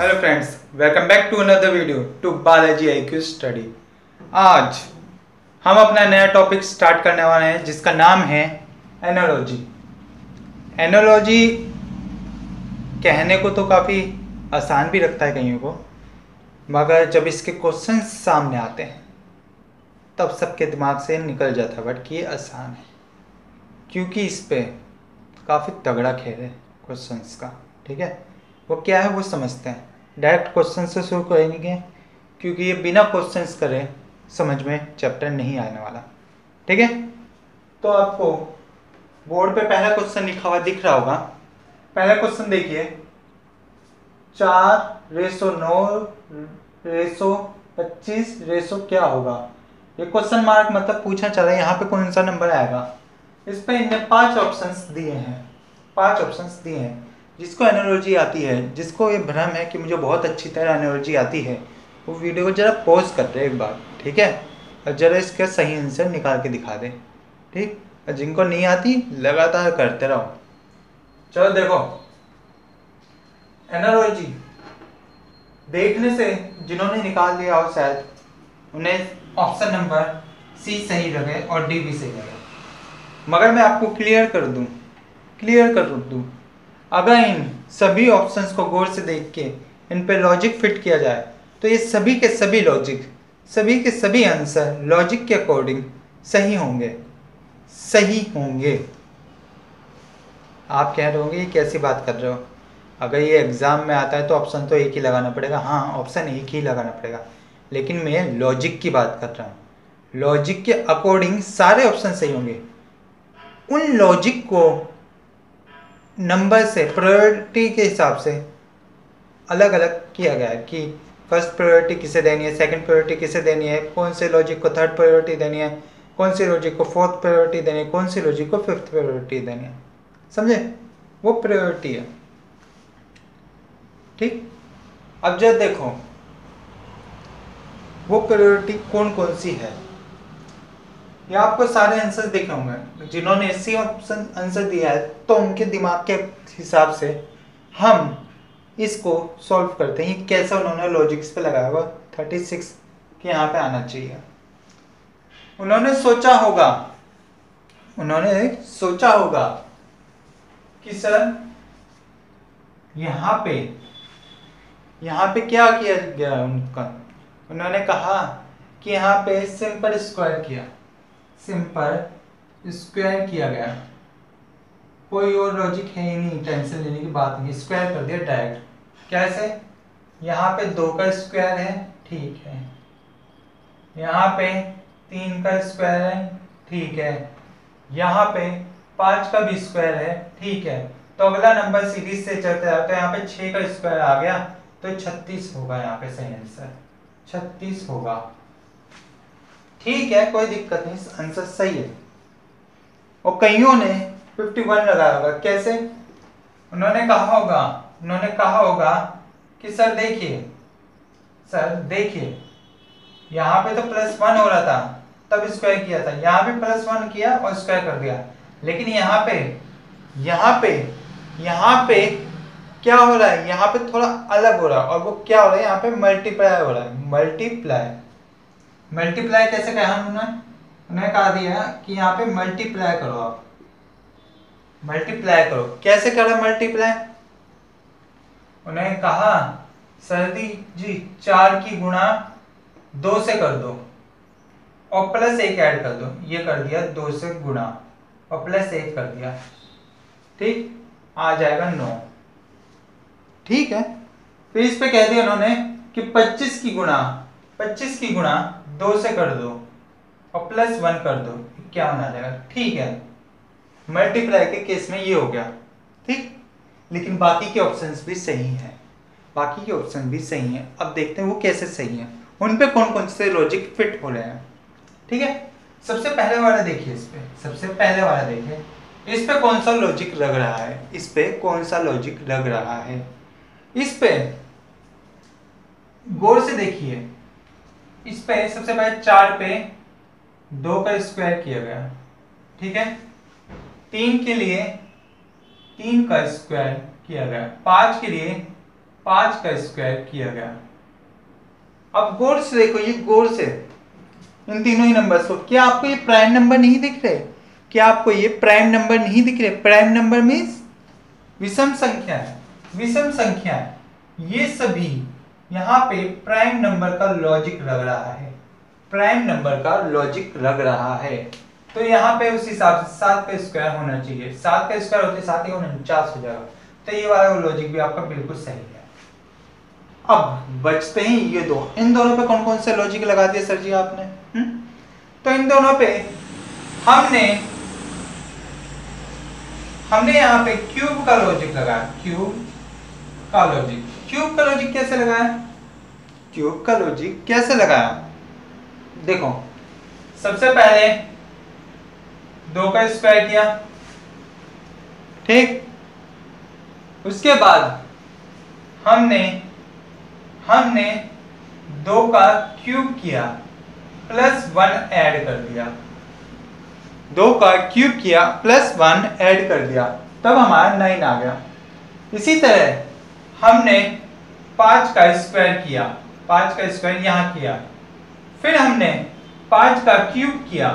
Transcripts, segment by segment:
Hello friends, welcome back to another video to Balaji IQ study. आज हम अपना नया टॉपिक स्टार्ट करने वाले हैं जिसका नाम है एनालॉजी। एनालॉजी कहने को तो काफ़ी आसान भी लगता है कईयों को, मगर जब इसके क्वेश्चन सामने आते हैं तब सबके दिमाग से निकल जाता है बट कि ये आसान है, क्योंकि इस पे काफ़ी तगड़ा खेल है क्वेश्चंस का। ठीक है, वो क्या है वो समझते हैं। डायरेक्ट क्वेश्चन से शुरू करेंगे क्योंकि ये बिना क्वेश्चंस करे समझ में चैप्टर नहीं आने वाला। ठीक है, तो आपको बोर्ड पे पहला क्वेश्चन लिखा हुआ दिख रहा होगा। पहला क्वेश्चन देखिए, 4:9:25 क्या होगा। ये क्वेश्चन मार्क मतलब पूछना चल रहा है यहाँ पे कौन सा नंबर आएगा। इस पे इनने 5 ऑप्शंस दिए हैं। 5 ऑप्शंस दिए हैं। जिसको एनालॉजी आती है, जिसको ये भ्रम है कि मुझे बहुत अच्छी तरह एनालॉजी आती है, वो वीडियो को जरा पॉज कर दे एक बार। ठीक है, और जरा इसका सही आंसर निकाल के दिखा दे। ठीक, और जिनको नहीं आती लगातार करते रहो। चलो देखो, एनालॉजी देखने से जिन्होंने निकाल लिया हो शायद उन्हें ऑप्शन नंबर सी सही लगे और डी भी सही लगे, मगर मैं आपको क्लियर कर दूं, अगर इन सभी ऑप्शंस को गौर से देख के इन पे लॉजिक फिट किया जाए तो ये सभी के सभी लॉजिक, सभी के सभी आंसर लॉजिक के अकॉर्डिंग सही होंगे। आप कह रहे होंगे ये कैसी बात कर रहे हो, अगर ये एग्ज़ाम में आता है तो ऑप्शन तो एक ही लगाना पड़ेगा। हाँ, ऑप्शन एक ही लगाना पड़ेगा, लेकिन मैं लॉजिक की बात कर रहा हूँ। लॉजिक के अकॉर्डिंग सारे ऑप्शन सही होंगे। उन लॉजिक को नंबर से, प्रायोरिटी के हिसाब से अलग अलग किया गया है कि फर्स्ट प्रायोरिटी किसे देनी है, सेकंड प्रायोरिटी किसे देनी है, कौन से लॉजिक को थर्ड प्रायोरिटी देनी है, कौन सी लॉजिक को फोर्थ प्रायोरिटी देनी है, कौन सी लॉजिक को फिफ्थ प्रायोरिटी देनी है। समझे, वो प्रायोरिटी है। ठीक, अब जब देखो वो प्रायोरिटी कौन कौन सी है, ये आपको सारे आंसर दिख रहे होंगे। जिन्होंने इसी ऑप्शन आंसर दिया है तो उनके दिमाग के हिसाब से हम इसको सॉल्व करते हैं। कैसा उन्होंने लॉजिक्स पे लगाया हुआ 36 कि यहाँ पे आना चाहिए। उन्होंने सोचा होगा कि सर यहाँ पे क्या किया गया उनका। उन्होंने कहा कि यहाँ पे सिंपल स्क्वायर किया गया, कोई और लॉजिक है ही नहीं, टेंशन लेने की बात नहीं। स्क्वायर कर दिया डायरेक्ट। कैसे, यहाँ पे 2 का स्क्वायर है, ठीक है, यहाँ पे 3 का स्क्वायर है, ठीक है, यहाँ पे 5 का भी स्क्वायर है, ठीक है। तो अगला नंबर सीरीज से चलते जाते हैं, यहाँ पे 6 का स्क्वायर आ गया तो 36 होगा। यहाँ पे सही आंसर 36 होगा। ठीक है, कोई दिक्कत नहीं, आंसर सही है। और कईयों ने 51 लगाया होगा। कैसे, उन्होंने कहा होगा कि सर देखिए यहाँ पे तो +1 हो रहा था तब स्क्वायर किया था, यहाँ पे +1 किया और स्क्वायर कर दिया, लेकिन यहाँ पे क्या हो रहा है, यहाँ पे थोड़ा अलग हो रहा है। और वो क्या हो रहा है, यहाँ पे मल्टीप्लाई हो रहा है। मल्टीप्लाई कैसे कहा उन्होंने कहा दिया कि यहाँ पे मल्टीप्लाई करो। आप मल्टीप्लाई करो, कैसे करा मल्टीप्लाई। उन्होंने कहा सर्दी जी 4 की गुणा 2 से कर दो और +1 ऐड कर दो। ये कर दिया 2 से गुणा और +1 कर दिया, ठीक, आ जाएगा 9। ठीक है, फिर इस पे कह दिया उन्होंने कि 25 की गुणा 2 से कर दो और +1 कर दो, 51 आ जाएगा। ठीक है, मल्टीप्लाई के केस में ये हो गया। ठीक, लेकिन बाकी के ऑप्शंस भी सही हैं। अब देखते हैं वो कैसे सही हैं, उन पे कौन कौन से लॉजिक फिट हो रहे हैं। ठीक है, सबसे पहले वाला देखिए, इस पे कौन सा लॉजिक लग रहा है। इस पे गौर से देखिए, इस पे सबसे पहले 4 पे 2 का स्क्वायर किया गया, ठीक है। 3 के लिए 3 का स्क्वायर किया गया, 5 के लिए 5 का स्क्वायर किया गया। अब गौर से देखो, ये गौर से इन तीनों ही नंबर्स को, क्या आपको ये प्राइम नंबर नहीं दिख रहे? क्या आपको ये प्राइम नंबर नहीं दिख रहे? प्राइम नंबर मीन्स विषम संख्या है, विषम संख्या है। ये सभी यहाँ पे प्राइम नंबर का लॉजिक लग रहा है, प्राइम नंबर का लॉजिक लग रहा है। तो यहाँ पे उस हिसाब से 7 का स्क्वायर होना चाहिए, 7 का स्क्वायर होते 7 ही 49 हो जाएगा। तो ये वाला लॉजिक भी आपका बिल्कुल सही है। अब बचते हैं ये दो, इन दोनों पे कौन कौन से लॉजिक लगा दिया सर जी आपने? तो इन दोनों पे हमने यहाँ पे क्यूब का लॉजिक लगाया, क्यूब का लॉजिक। क्यूब का लॉजिक कैसे लगाया? क्यूब का लॉजिक कैसे लगाया? देखो, सबसे पहले 2 का स्क्वायर किया, ठीक। उसके बाद हमने 2 का क्यूब किया प्लस 1 ऐड कर दिया, 2 का क्यूब किया प्लस 1 ऐड कर दिया, तब हमारा 9 आ गया। इसी तरह हमने 5 का स्क्वायर किया, 5 का स्क्वायर यहाँ किया, फिर हमने 5 का क्यूब किया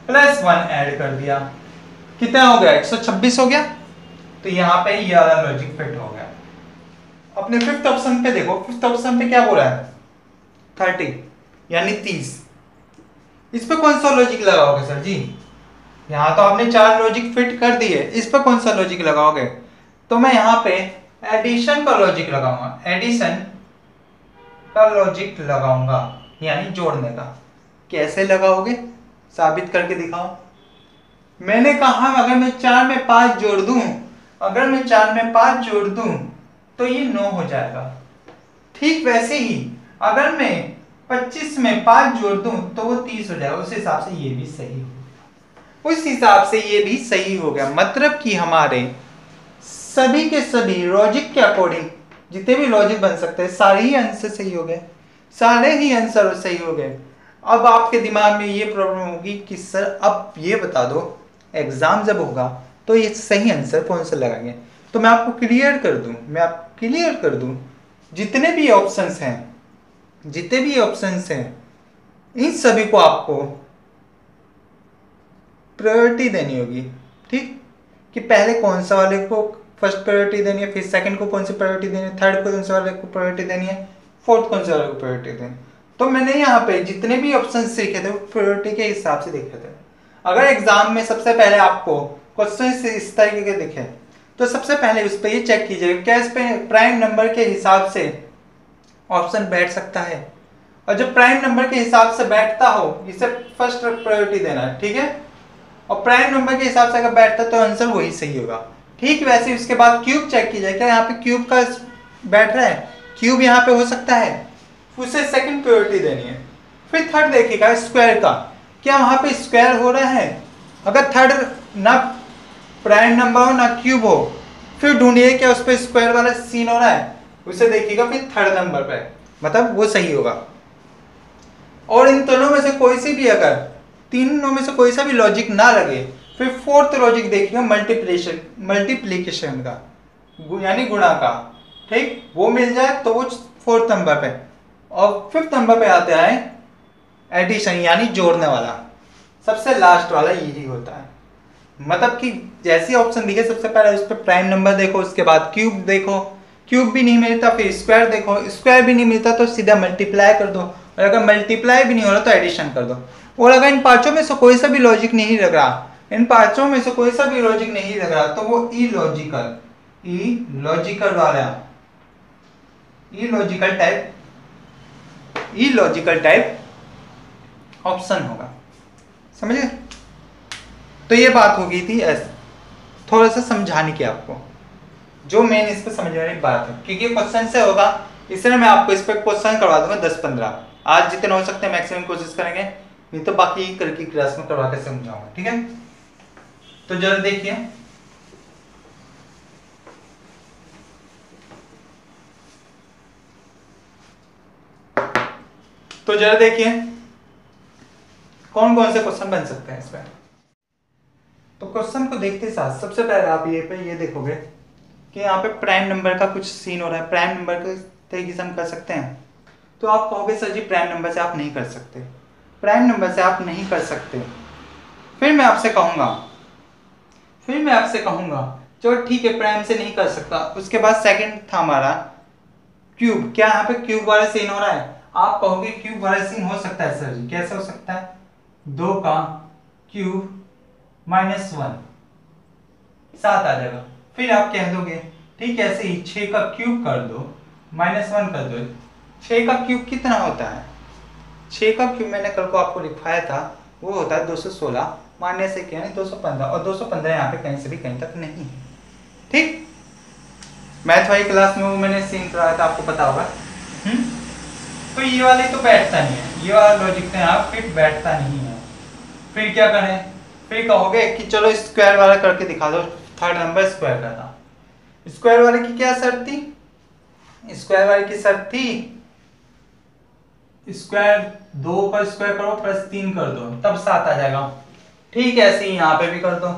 प्लस 1 ऐड कर दिया, कितना हो गया? 126 हो गया। तो यहाँ पे ये वाला लॉजिक फिट हो गया। अपने फिफ्थ ऑप्शन पे देखो, फिफ्थ ऑप्शन पे क्या बोल रहा है? 30 यानी 30। इस पे कौन सा लॉजिक लगाओगे सर जी? यहाँ तो आपने 4 लॉजिक फिट कर दिए, इस पे कौन सा लॉजिक लगाओगे? तो मैं यहाँ पे एडिशन का लॉजिक लगाऊंगा, एडिशन का लॉजिक लगाऊंगा, यानी जोड़ने का। कैसे लगाओगे? साबित करके दिखाओ। मैंने कहा अगर मैं 4 में 5 जोड़ दूं, अगर मैं 4 में 5 जोड़ दूं तो ये 9 हो जाएगा। ठीक वैसे ही अगर मैं 25 में 5 जोड़ दूं तो वो 30 हो जाएगा। उस हिसाब से ये भी सही हो गया, उस हिसाब से ये भी सही हो गया। मतलब कि हमारे सभी के सभी लॉजिक के अकॉर्डिंग जितने भी लॉजिक बन सकते हैं सारे ही आंसर सही हो गए, सारे ही आंसर सही हो गए। अब आपके दिमाग में ये प्रॉब्लम होगी कि सर अब ये बता दो एग्जाम जब होगा तो ये सही आंसर कौन सा लगाएंगे? तो मैं आपको क्लियर कर दूं, जितने भी ऑप्शंस हैं इन सभी को आपको प्रायोरिटी देनी होगी, ठीक। कि पहले कौन सा वाले को फर्स्ट प्रायोरिटी देनी है, फिर सेकंड को कौन सी प्रायोरिटी देनी है, थर्ड को कौन से वाले को प्रायोरिटी देनी है, फोर्थ कौन से वाले को प्रायोरिटी देनी है। तो मैंने यहाँ पे जितने भी ऑप्शन लिखे थे वो प्रायोरिटी के हिसाब से देखे थे। अगर एग्जाम में सबसे पहले आपको क्वेश्चन इस तरीके के दिखे तो सबसे पहले उस पर ये चेक कीजिएगा क्या इस पे प्राइम नंबर के हिसाब से ऑप्शन बैठ सकता है, और जब प्राइम नंबर के हिसाब से बैठता हो इसे फर्स्ट प्रायोरिटी देना है, ठीक है। और प्राइम नंबर के हिसाब से अगर बैठता तो आंसर वही सही होगा। ठीक वैसे उसके बाद क्यूब चेक कीजिए, क्या यहाँ पे क्यूब का बैठ रहा है, क्यूब यहाँ पे हो सकता है, उसे सेकंड प्रायोरिटी देनी है। फिर थर्ड देखिएगा स्क्वायर का, क्या वहाँ पे स्क्वायर हो रहा है। अगर थर्ड ना प्राइम नंबर हो ना क्यूब हो फिर ढूंढिए क्या उस पर स्क्वायर वाला सीन हो रहा है, उसे देखिएगा फिर थर्ड नंबर पे, मतलब वो सही होगा। और इन तीनों में से कोई सी भी अगर तीनों में से कोई सा भी लॉजिक ना लगे फिर फोर्थ लॉजिक देखिएगा मल्टीप्लीकेशन का, यानी गुणा का, ठीक। वो मिल जाए तो वो फोर्थ नंबर पे। और फिफ्थ नंबर पे आते हैं एडिशन यानी जोड़ने वाला, सबसे लास्ट वाला यही होता है। मतलब कि जैसे ऑप्शन दिखे सबसे पहले उस पर प्राइम नंबर देखो, उसके बाद क्यूब देखो, क्यूब भी नहीं मिलता फिर स्क्वायर देखो, स्क्वायर भी नहीं मिलता तो सीधा मल्टीप्लाई कर दो, और अगर मल्टीप्लाई भी नहीं हो रहा तो एडिशन कर दो। और अगर इन पांचों में से कोई सा भी लॉजिक नहीं लग रहा, इन पांचों में से कोई सा भी लॉजिक नहीं लग रहा तो वो इलॉजिकल टाइप ऑप्शन होगा, समझे। तो ये बात हो गई थी थोड़ा सा समझाने की आपको, जो मेन इस पर समझने वाली बात है, क्योंकि क्वेश्चन से होगा इसलिए मैं आपको इस पर क्वेश्चन करवा दूंगा 10-15। आज जितने हो सकते हैं मैक्सिमम कोशिश करेंगे, नहीं तो बाकी कल की क्लास में करवा के समझाऊंगा, ठीक है। तो जरा देखिए, कौन कौन से क्वेश्चन बन सकते हैं इसमें। तो क्वेश्चन को देखते साथ सबसे पहले आप ये देखोगे कि यहाँ पे प्राइम नंबर का कुछ सीन हो रहा है, प्राइम नंबर के तरीके से हम कर सकते हैं। तो आप कहोगे सर जी प्राइम नंबर से आप नहीं कर सकते, प्राइम नंबर से आप नहीं कर सकते। फिर मैं आपसे कहूँगा चलो ठीक है प्राइम से नहीं कर सकता। उसके बाद सेकंड था हमारा क्यूब। क्या यहाँ पे क्यूब वाला सीन हो रहा है? आप कहोगे क्यूब वाला सीन हो सकता है सर जी, कैसे हो सकता है? 2 का क्यूब -1 7 आ जाएगा। फिर आप कह दोगे ठीक है ऐसे ही 6 का क्यूब कर दो -1 कर दो। 6 का क्यूब कितना होता है? 6 का क्यूब मैंने कल को आपको लिखवाया था, वो होता है 216 माइनस 1 यानी 215, और 215 यहाँ पे कहीं से भी कहीं तक नहीं है। ठीक, मैथ वाली क्लास में वो मैंने सीन कराया था, आपको पता होगा। तो ये वाले तो बैठता नहीं है, ये वाला लॉजिक तो यहाँ फिट बैठता नहीं है। फिर क्या करें? फिर कहोगे कि चलो स्क्वायर वाला करके दिखा दो। थर्ड नंबर स्क्वायर का था। स्क्वायर वाले की क्या शर्त थी? स्क्वायर वाले की शर्त थी स्क्वायर 2 का स्क्वायर करो +3 कर दो तब 7 आ जाएगा। ठीक है ऐसे ही यहाँ पे भी कर दो,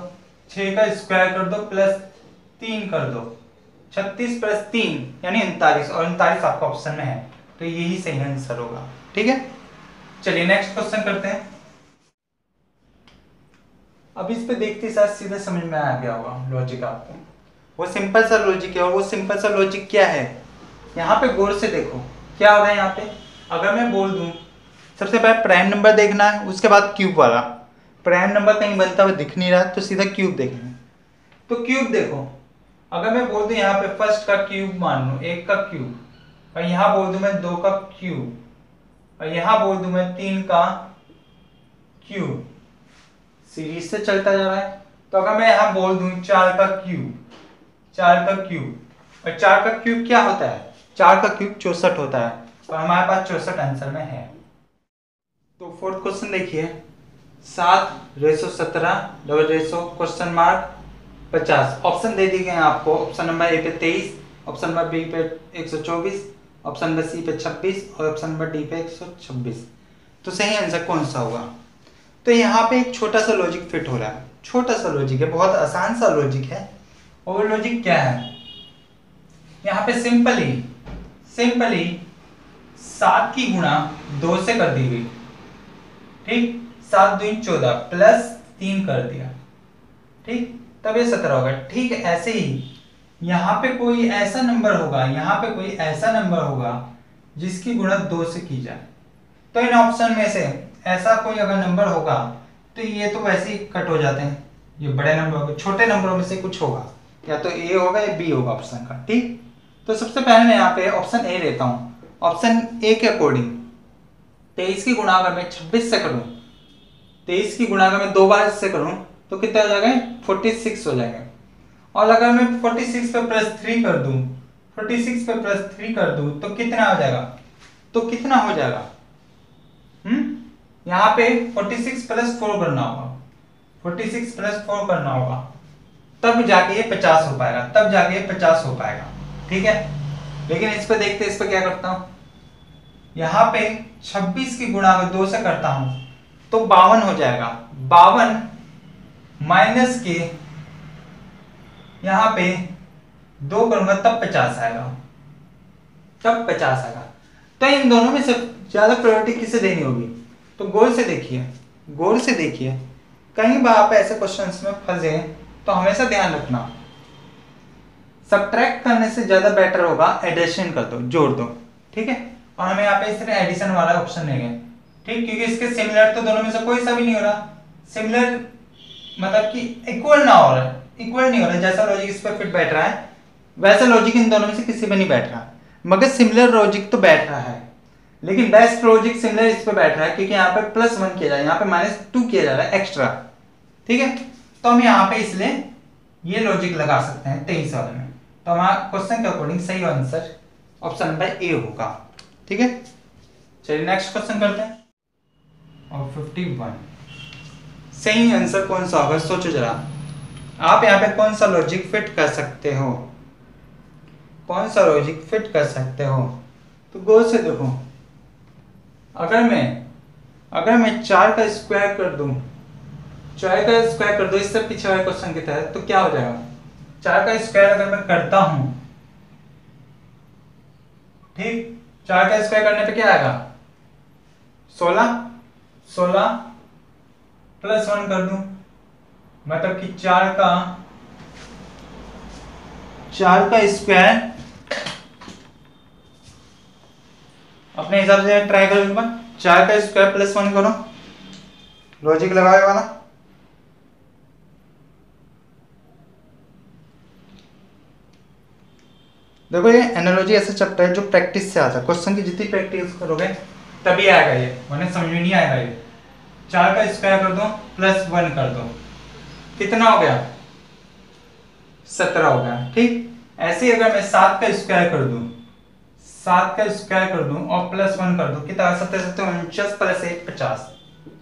6 का स्क्वायर कर दो +3 कर दो, 36 + 3 यानी 39, और 39 आपका ऑप्शन में है, तो यही सही आंसर होगा। ठीक है, चलिए नेक्स्ट क्वेश्चन करते हैं। अब इस पे देखते साथ सीधे समझ में आ गया होगा लॉजिक आपको। वो सिंपल सा लॉजिक है, और वो सिंपल सा लॉजिक क्या है? यहाँ पे गौर से देखो क्या हो रहा है। यहाँ पे अगर मैं बोल दूं सबसे पहले प्राइम नंबर देखना है, उसके बाद क्यूब वाला। प्राइम नंबर कहीं बनता हुआ दिख नहीं रहा तो सीधा क्यूब देखेंगे। तो क्यूब देखो, अगर मैं बोल दूं यहाँ पे फर्स्ट का क्यूब मान लो 1 का क्यूब, और यहाँ बोल दूं मैं 2 का क्यूब, और यहाँ बोल दूं मैं 3 का क्यूब, सीरीज से चलता जा रहा है। तो अगर मैं यहाँ बोल दूं 4 का क्यूब, 4 का क्यूब, और 4 का क्यूब क्या होता है? 4 का क्यूब 64 होता है, और हमारे पास 64 आंसर में है। तो फोर्थ क्वेश्चन देखिए, 7/17 50। ऑप्शन दे दिए गए हैं आपको। ऑप्शन नंबर ए पे 23, ऑप्शन नंबर बी पे 124, ऑप्शन नंबर सी पे 26, और ऑप्शन नंबर डी पे 126। तो सही आंसर कौन सा होगा? तो यहाँ पे एक छोटा सा लॉजिक फिट हो रहा है। छोटा सा लॉजिक है, बहुत आसान सा लॉजिक है। और वो लॉजिक क्या है? यहाँ पे सिंपली 7 की गुणा 2 से कर दी गई। ठीक, 7 दूनी 14 +3 कर दिया। ठीक, तब ये 17 होगा। ठीक ऐसे ही यहाँ पे कोई ऐसा नंबर होगा, जिसकी गुणा 2 से की जाए। तो इन ऑप्शन में से ऐसा कोई अगर नंबर होगा तो ये तो वैसे ही कट हो जाते हैं। ये बड़े नंबर होंगे, छोटे नंबरों में से कुछ होगा, या तो ए होगा या बी होगा ऑप्शन का। ठीक, तो सबसे पहले मैं यहाँ पे ऑप्शन ए लेता हूँ। ऑप्शन ए के अकॉर्डिंग 23 की गुणा अगर मैं 26 से करूँ, 23 की गुणा अगर मैं 2 बार इससे करूँ तो कितना हो जाएगा? 46 हो जाएगा। और अगर मैं 46 पे +3 कर दूं, 46 पे +3 कर दूं तो कितना हो जाएगा? यहाँ पे 46 + 4 करना होगा, 46 + 4 करना होगा, तब जाके ये 50 हो पाएगा। ठीक है, लेकिन इस पे देखते, इस पे क्या करता हूं। यहाँ पे 26 की गुणा अगर 2 से करता हूं तो 52 हो जाएगा। 52 माइनस के यहाँ पे 2 करूंगा तब 50 आएगा। तो इन दोनों में से ज्यादा प्रायोरिटी किसे देनी होगी? तो गौर से देखिए, कई बार आप ऐसे क्वेश्चंस में फंसे तो हमेशा ध्यान रखना, सब्ट्रैक्ट करने से ज्यादा बेटर होगा एडिशन कर दो, जोड़ दो। ठीक है, और हमें यहाँ पे इस तरह एडिशन वाला ऑप्शन देंगे। ठीक, क्योंकि इसके सिमिलर तो दोनों में से कोई सा भी नहीं हो रहा। सिमिलर मतलब कि इक्वल नहीं हो रहा। जैसा लॉजिक इस पर फिट बैठ रहा है वैसा लॉजिक इन दोनों में से किसी में नहीं बैठ रहा, मगर सिमिलर लॉजिक तो बैठ रहा है। लेकिन बेस्ट लॉजिक सिमिलर इस पे बैठ रहा है, क्योंकि यहाँ पे +1 किया जा रहा है, यहाँ पे -2 किया जा रहा है एक्स्ट्रा। ठीक है, तो हम यहाँ पे इसलिए ये लॉजिक लगा सकते हैं 23 वाले में। तो हमारा क्वेश्चन के अकॉर्डिंग सही आंसर ऑप्शन नंबर ए होगा। ठीक है, चलिए नेक्स्ट क्वेश्चन करते हैं। और 51 सही आंसर कौन सा होगा? सोचो जरा, आप यहाँ पे कौन सा लॉजिक फिट कर सकते हो? तो गौर से देखो, अगर मैं 4 का स्क्वायर कर दूं, इससे पीछे वाले क्वेश्चन की तरह, तो क्या हो जाएगा? 4 का स्क्वायर अगर मैं करता हूं, ठीक, 4 का स्क्वायर करने पे क्या आएगा 16, 16 प्लस 1 कर दूं, मतलब कि 4 का स्क्वायर अपने हिसाब से ट्राई करो। 4 का स्क्वायर प्लस 1 करो, लॉजिक लगाए वाला। देखो ये एनालॉजी ऐसा चैप्टर है जो प्रैक्टिस से आता है, क्वेश्चन की जितनी प्रैक्टिस करोगे तभी आएगा ये, वरना समझ में नहीं आएगा ये। 4 का स्क्वायर कर दो प्लस 1 कर दो, कितना हो गया 17 हो गया, ठीक। ऐसे ही अगर मैं 7 का स्क्वायर कर दूं, 7 का स्क्वायर कर दूं और प्लस 1 कर दूं, कितना 7 49 प्लस 1 50,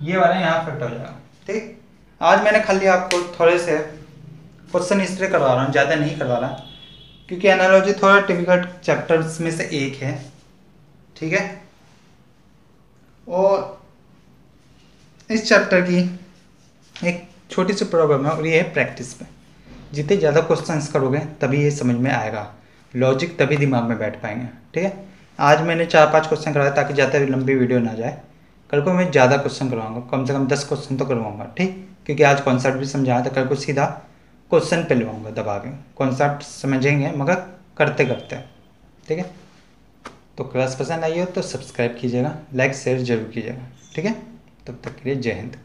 ये वाला यहाँ फिट हो जाएगा, ठीक। आज मैंने खाली आपको थोड़े से क्वेश्चन इस तरह करवा रहा हूँ, ज़्यादा नहीं करवा रहा, क्योंकि एनालॉजी थोड़ा डिफिकल्ट चैप्टर्स में से एक है, ठीक है। और इस चैप्टर की एक छोटी सी प्रॉब्लम है और ये है प्रैक्टिस पे। जितने ज़्यादा क्वेश्चंस करोगे तभी ये समझ में आएगा, लॉजिक तभी दिमाग में बैठ पाएंगे, ठीक है। आज मैंने 4-5 क्वेश्चन करवाए ताकि ज़्यादा लंबी वीडियो ना जाए। कल को मैं ज़्यादा क्वेश्चन करवाऊंगा, कम से कम 10 क्वेश्चन तो करवाऊंगा, ठीक, क्योंकि आज कॉन्सेप्ट भी समझाया तो कल को सीधा क्वेश्चन पे लगाऊंगा दबा के, कॉन्सेप्ट समझेंगे मगर करते करते, ठीक है। तो क्लास पसंद आई हो तो सब्सक्राइब कीजिएगा, लाइक शेयर जरूर कीजिएगा, ठीक है। तब तक के लिए जय हिंद।